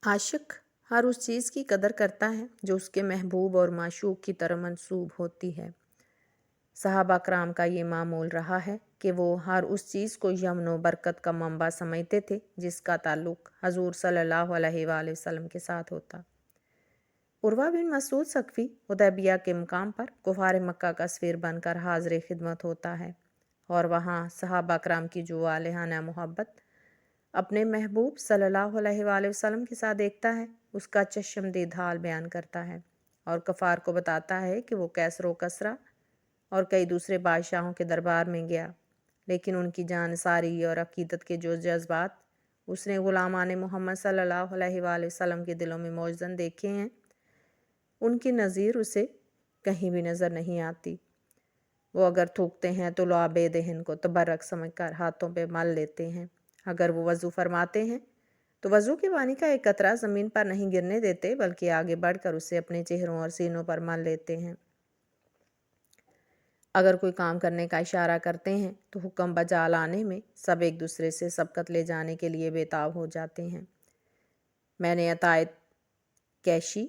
عاشق ہر اس چیز کی قدر کرتا ہے جو اس کے محبوب اور معشوق کی طرح منسوب ہوتی ہے۔ صحابہ کرام کا یہ معمول رہا ہے کہ وہ ہر اس چیز کو یمن و برکت کا منبع سمجھتے تھے جس کا تعلق حضور صلی اللہ علیہ وآلہ وسلم کے ساتھ ہوتا۔ عروہ بن مسعود ثقفی حدیبیہ کے مقام پر کفار مکہ کا سفیر بن کر حاضر خدمت ہوتا ہے اور وہاں صحابہ کرام کی جو والہانہ محبت اپنے محبوب صلی اللہ علیہ وآلہ وسلم کے ساتھ دیکھتا ہے اس کا چشمدید حال بیان کرتا ہے اور کفار کو بتاتا ہے کہ وہ کیسر و کسریٰ اور کئی دوسرے بادشاہوں کے دربار میں گیا، لیکن ان کی جانثاری اور عقیدت کے جو جذبات اس نے غلامان محمد صلی اللہ علیہ وآلہ وسلم کے دلوں میں موجزن دیکھے ہیں ان کی نظیر اسے کہیں بھی نظر نہیں آتی۔ وہ اگر تھوکتے ہیں تو لعاب دہن کو تبرک سمجھ کر ہاتھوں پہ مل لیتے ہیں، اگر وہ وضو فرماتے ہیں تو وضو کے پانی کا ایک قطرہ زمین پر نہیں گرنے دیتے بلکہ آگے بڑھ کر اسے اپنے چہروں اور سینوں پر مل لیتے ہیں۔ اگر کوئی کام کرنے کا اشارہ کرتے ہیں تو حکم بجا لانے میں سب ایک دوسرے سے سبقت لے جانے کے لیے بےتاب ہو جاتے ہیں۔ میں نے عطائے کیشی،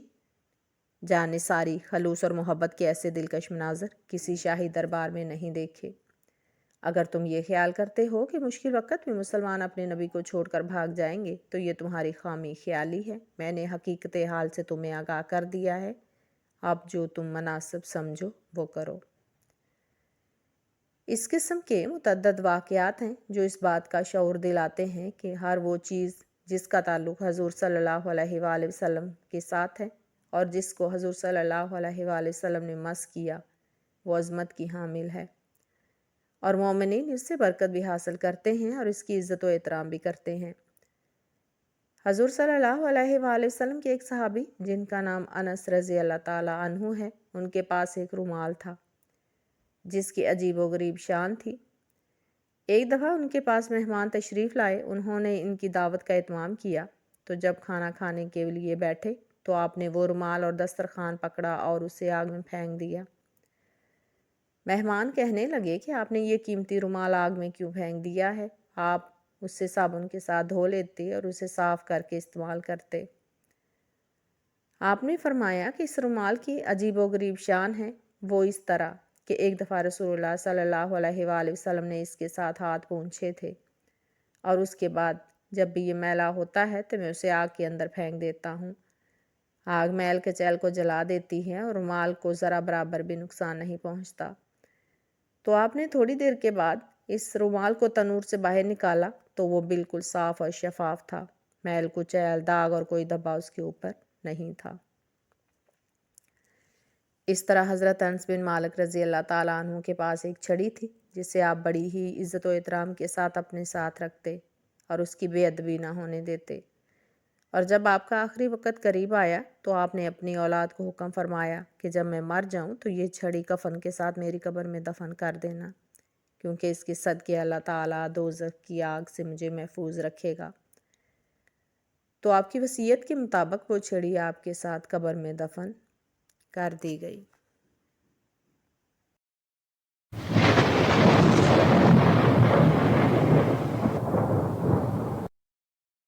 جانثاری، خلوص اور محبت کے ایسے دلکش مناظر کسی شاہی دربار میں نہیں دیکھے۔ اگر تم یہ خیال کرتے ہو کہ مشکل وقت میں مسلمان اپنے نبی کو چھوڑ کر بھاگ جائیں گے تو یہ تمہاری خامی خیالی ہے۔ میں نے حقیقت حال سے تمہیں آگاہ کر دیا ہے، اب جو تم مناسب سمجھو وہ کرو۔ اس قسم کے متعدد واقعات ہیں جو اس بات کا شعور دلاتے ہیں کہ ہر وہ چیز جس کا تعلق حضور صلی اللہ علیہ وآلہ وسلم کے ساتھ ہے اور جس کو حضور صلی اللہ علیہ وآلہ وسلم نے مس کیا وہ عظمت کی حامل ہے، اور مومنین اس سے برکت بھی حاصل کرتے ہیں اور اس کی عزت و احترام بھی کرتے ہیں۔ حضور صلی اللہ علیہ وآلہ وسلم کے ایک صحابی جن کا نام انس رضی اللہ تعالیٰ عنہ ہے، ان کے پاس ایک رومال تھا جس کی عجیب و غریب شان تھی۔ ایک دفعہ ان کے پاس مہمان تشریف لائے، انہوں نے ان کی دعوت کا اہتمام کیا تو جب کھانا کھانے کے لیے بیٹھے تو آپ نے وہ رومال اور دسترخوان پکڑا اور اسے آگ میں پھینک دیا۔ مہمان کہنے لگے کہ آپ نے یہ قیمتی رومال آگ میں کیوں پھینک دیا ہے؟ آپ اس سے صابن کے ساتھ دھو لیتے اور اسے صاف کر کے استعمال کرتے۔ آپ نے فرمایا کہ اس رومال کی عجیب و غریب شان ہے، وہ اس طرح کہ ایک دفعہ رسول اللہ صلی اللہ علیہ وآلہ وسلم نے اس کے ساتھ ہاتھ پونچھے تھے اور اس کے بعد جب بھی یہ میلا ہوتا ہے تو میں اسے آگ کے اندر پھینک دیتا ہوں۔ آگ میل کچیل کو جلا دیتی ہے اور رومال کو ذرا برابر بھی نقصان نہیں پہنچتا۔ تو آپ نے تھوڑی دیر کے بعد اس رومال کو تنور سے باہر نکالا تو وہ بالکل صاف اور شفاف تھا، میل کچیل، داغ اور کوئی دھبا اس کے اوپر نہیں تھا۔ اس طرح حضرت انس بن مالک رضی اللہ تعالیٰ عنہ کے پاس ایک چھڑی تھی جسے آپ بڑی ہی عزت و احترام کے ساتھ اپنے ساتھ رکھتے اور اس کی بے ادبی نہ ہونے دیتے، اور جب آپ کا آخری وقت قریب آیا تو آپ نے اپنی اولاد کو حکم فرمایا کہ جب میں مر جاؤں تو یہ چھڑی کفن کے ساتھ میری قبر میں دفن کر دینا، کیونکہ اس کے صدقے اللہ تعالیٰ دوزخ کی آگ سے مجھے محفوظ رکھے گا۔ تو آپ کی وصیت کے مطابق وہ چھڑی آپ کے ساتھ قبر میں دفن کر دی گئی۔